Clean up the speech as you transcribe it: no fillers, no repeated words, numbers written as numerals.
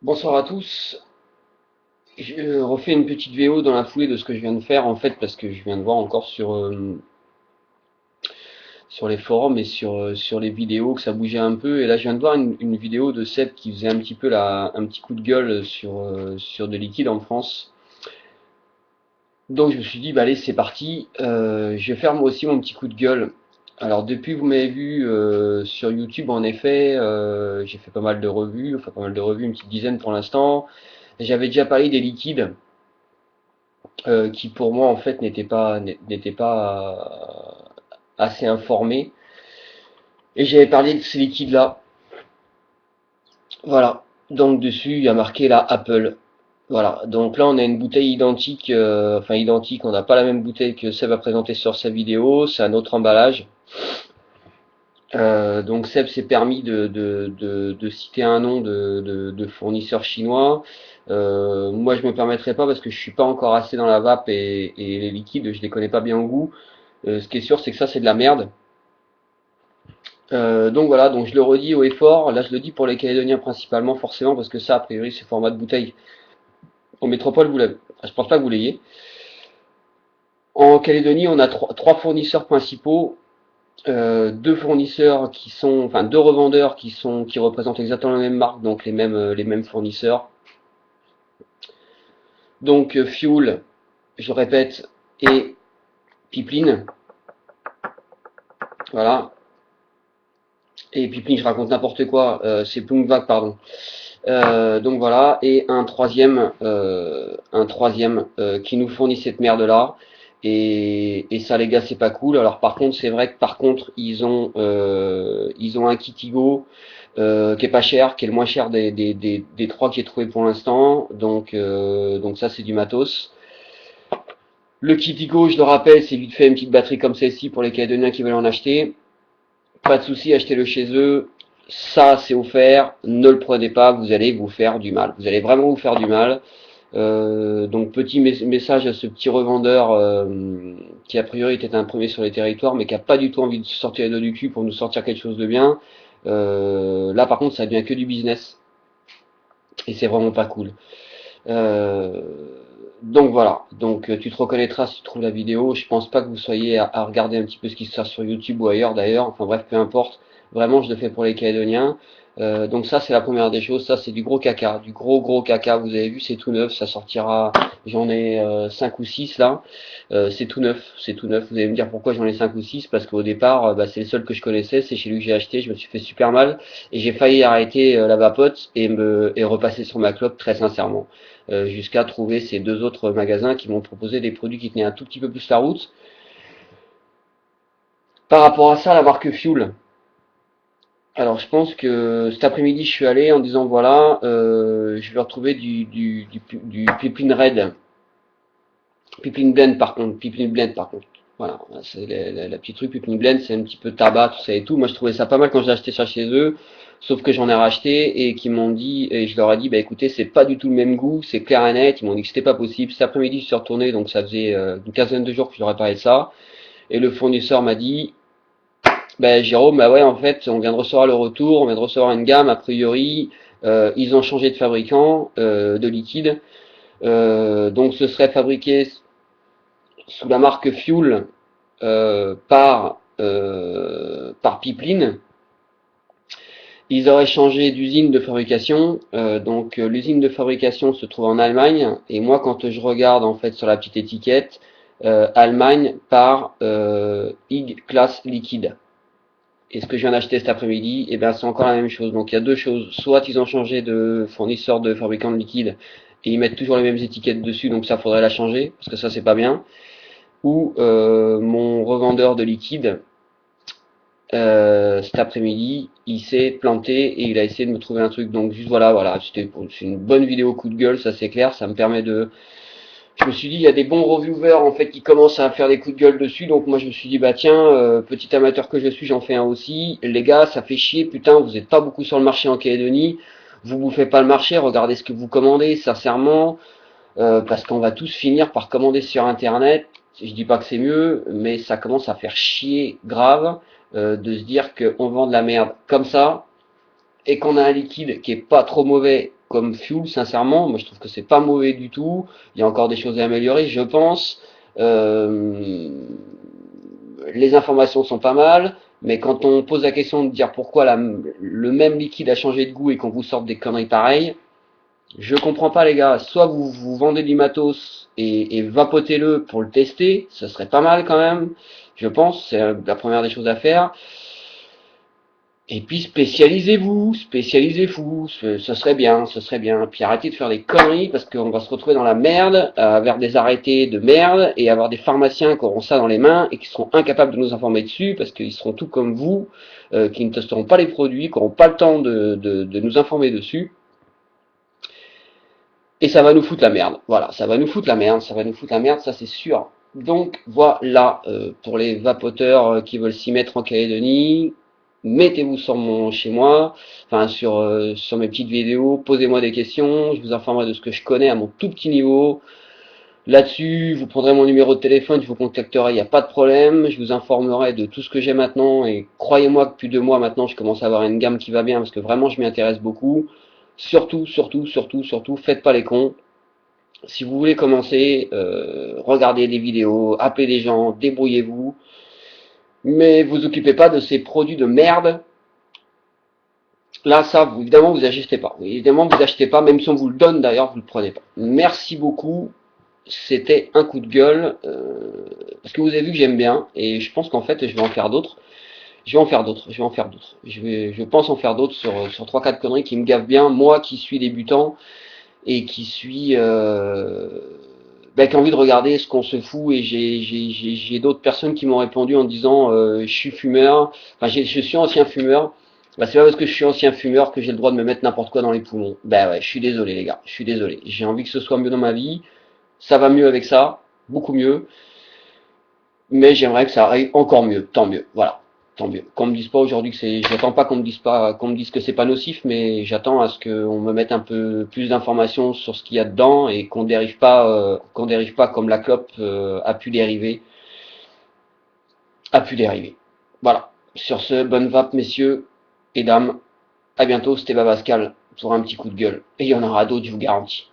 Bonsoir à tous. Je refais une petite vidéo dans la foulée de ce que je viens de faire en fait parce que je viens de voir encore sur les forums et sur les vidéos que ça bougeait un peu et là je viens de voir une vidéo de Seb qui faisait un petit peu un petit coup de gueule sur de liquide en France. Donc je me suis dit bah allez c'est parti. Je vais faire moi aussi mon petit coup de gueule. Alors depuis que vous m'avez vu sur YouTube en effet j'ai fait pas mal de revues, enfin pas mal de revues, une petite dizaine pour l'instant. J'avais déjà parlé des liquides qui pour moi en fait n'était pas assez informé. Et j'avais parlé de ces liquides là. Voilà. Donc dessus il y a marqué la Apple. Voilà. Donc là on a une bouteille identique, enfin identique. On n'a pas la même bouteille que Seb a présenté sur sa vidéo. C'est un autre emballage. Donc Seb s'est permis de citer un nom de fournisseur chinois. Moi je me permettrai pas parce que je suis pas encore assez dans la vape et les liquides je les connais pas bien au goût. Ce qui est sûr c'est que ça c'est de la merde. Donc voilà, donc je le redis haut et fort. Là je le dis pour les Calédoniens principalement forcément parce que ça a priori c'est format de bouteille. En métropole vous l'avez. Enfin, je pense pas que vous l'ayez. En Calédonie on a trois fournisseurs principaux. Deux fournisseurs qui sont, enfin deux revendeurs qui représentent exactement la même marque, donc les mêmes fournisseurs. Donc Fuel, je répète, et Pipeline, voilà. Et Pipeline, je raconte n'importe quoi, c'est Plumvac, pardon. Donc voilà, et un troisième qui nous fournit cette merde là. Et ça les gars c'est pas cool. Alors par contre c'est vrai que par contre ils ont un Kitigo qui est pas cher, qui est le moins cher des trois que j'ai trouvé pour l'instant. Donc ça c'est du matos. Le Kitigo, je le rappelle, c'est vite fait une petite batterie comme celle-ci pour les Calédoniens qui veulent en acheter. Pas de souci, achetez-le chez eux. Ça, c'est offert. Ne le prenez pas, vous allez vous faire du mal. Vous allez vraiment vous faire du mal. Donc petit message à ce petit revendeur qui a priori était un premier sur les territoires, mais qui a pas du tout envie de se sortir les doigts du cul pour nous sortir quelque chose de bien. Là, par contre, ça devient que du business et c'est vraiment pas cool. Euh, donc voilà, donc tu te reconnaîtras si tu trouves la vidéo. Je pense pas que vous soyez à regarder un petit peu ce qui se passe sur YouTube ou ailleurs d'ailleurs. Enfin bref, peu importe. Vraiment, je le fais pour les Calédoniens. Donc ça, c'est la première des choses. Ça, c'est du gros caca, du gros gros caca. Vous avez vu, c'est tout neuf. Ça sortira. J'en ai 5 ou 6 là. C'est tout neuf, c'est tout neuf. Vous allez me dire pourquoi j'en ai 5 ou 6 parce qu'au départ, bah, c'est le seul que je connaissais. C'est chez lui que j'ai acheté. Je me suis fait super mal et j'ai failli arrêter la vapote et repasser sur ma clope très sincèrement. Jusqu'à trouver ces deux autres magasins qui m'ont proposé des produits qui tenaient un tout petit peu plus la route. Par rapport à ça, la marque Fuel. Alors je pense que cet après-midi je suis allé en disant voilà, je vais retrouver du Pipeline Red. Pipeline Blend par contre. Voilà, c'est la petite truc Pipeline Blend, c'est un petit peu tabac, tout ça et tout. Moi je trouvais ça pas mal quand j'ai acheté ça chez eux. Sauf que j'en ai racheté et qui m'ont dit, et je leur ai dit, bah écoutez, c'est pas du tout le même goût, c'est clair et net. Ils m'ont dit que c'était pas possible. Cet après-midi, je suis retourné, donc ça faisait une quinzaine de jours que je leur ai parlé de ça. Et le fournisseur m'a dit, bah Jérôme, bah ouais, en fait, on vient de recevoir le retour, on vient de recevoir une gamme, a priori, ils ont changé de fabricant de liquide. Donc ce serait fabriqué sous la marque Fuel par Pipeline. Ils auraient changé d'usine de fabrication, donc l'usine de fabrication se trouve en Allemagne, et moi quand je regarde en fait sur la petite étiquette, Allemagne par IG Class Liquide. Et ce que je viens d'acheter cet après-midi, et bien c'est encore la même chose. Donc il y a deux choses, soit ils ont changé de fournisseur de fabricant de liquide, et ils mettent toujours les mêmes étiquettes dessus, donc ça faudrait la changer, parce que ça c'est pas bien. Ou mon revendeur de liquide cet après-midi, il s'est planté et il a essayé de me trouver un truc. Donc juste voilà, c'est une bonne vidéo coup de gueule, ça c'est clair, ça me permet de. Je me suis dit, il y a des bons reviewers en fait qui commencent à faire des coups de gueule dessus, donc moi je me suis dit bah tiens, petit amateur que je suis, j'en fais un aussi. Les gars, ça fait chier, putain, vous êtes pas beaucoup sur le marché en Calédonie, vous bouffez pas le marché, regardez ce que vous commandez, sincèrement, parce qu'on va tous finir par commander sur internet. Je dis pas que c'est mieux, mais ça commence à faire chier grave de se dire qu'on vend de la merde comme ça et qu'on a un liquide qui est pas trop mauvais comme fuel, sincèrement. Moi, je trouve que c'est pas mauvais du tout. Il y a encore des choses à améliorer, je pense. Euh, les informations sont pas mal, mais quand on pose la question de dire pourquoi le même liquide a changé de goût et qu'on vous sorte des conneries pareilles, je comprends pas les gars. Soit vous vendez du matos et vapotez-le pour le tester, ce serait pas mal quand même. Je pense, c'est la première des choses à faire. Et puis spécialisez-vous, spécialisez-vous, ce serait bien, ce serait bien. Puis arrêtez de faire des conneries parce qu'on va se retrouver dans la merde, vers des arrêtés de merde et avoir des pharmaciens qui auront ça dans les mains et qui seront incapables de nous informer dessus parce qu'ils seront tout comme vous, qui ne testeront pas les produits, qui n'auront pas le temps de nous informer dessus. Et ça va nous foutre la merde. Voilà, ça va nous foutre la merde, ça va nous foutre la merde, ça c'est sûr. Donc voilà, pour les vapoteurs qui veulent s'y mettre en Calédonie, mettez-vous chez moi, enfin sur mes petites vidéos, posez-moi des questions, je vous informerai de ce que je connais à mon tout petit niveau. Là-dessus, vous prendrez mon numéro de téléphone, je vous contacterai, il n'y a pas de problème, je vous informerai de tout ce que j'ai maintenant, et croyez-moi que depuis 2 mois maintenant, je commence à avoir une gamme qui va bien, parce que vraiment je m'y intéresse beaucoup. Surtout, surtout, surtout, surtout, faites pas les cons. Si vous voulez commencer, regardez des vidéos, appelez des gens, débrouillez-vous, mais vous occupez pas de ces produits de merde. Là, ça, évidemment, vous achetez pas. Évidemment, vous achetez pas, même si on vous le donne d'ailleurs, vous le prenez pas. Merci beaucoup. C'était un coup de gueule, parce que vous avez vu que j'aime bien, et je pense qu'en fait, je vais en faire d'autres. Je vais en faire d'autres, je vais en faire d'autres. Je pense en faire d'autres sur 3-4 conneries qui me gavent bien, moi qui suis débutant, et qui suis qui a envie de regarder ce qu'on se fout, et j'ai d'autres personnes qui m'ont répondu en disant je suis fumeur, enfin je suis ancien fumeur. Bah, c'est pas parce que je suis ancien fumeur que j'ai le droit de me mettre n'importe quoi dans les poumons. Bah ouais, je suis désolé les gars, je suis désolé. J'ai envie que ce soit mieux dans ma vie, ça va mieux avec ça, beaucoup mieux, mais j'aimerais que ça aille encore mieux, tant mieux, voilà. Tant mieux. Qu'on me dise pas aujourd'hui que j'attends pas qu'on me dise que c'est pas nocif, mais j'attends à ce qu'on me mette un peu plus d'informations sur ce qu'il y a dedans et qu'on dérive pas comme la clope a pu dériver. Voilà. Sur ce, bonne vape messieurs et dames. À bientôt, c'était Babascal pour un petit coup de gueule. Et il y en aura d'autres, je vous garantis.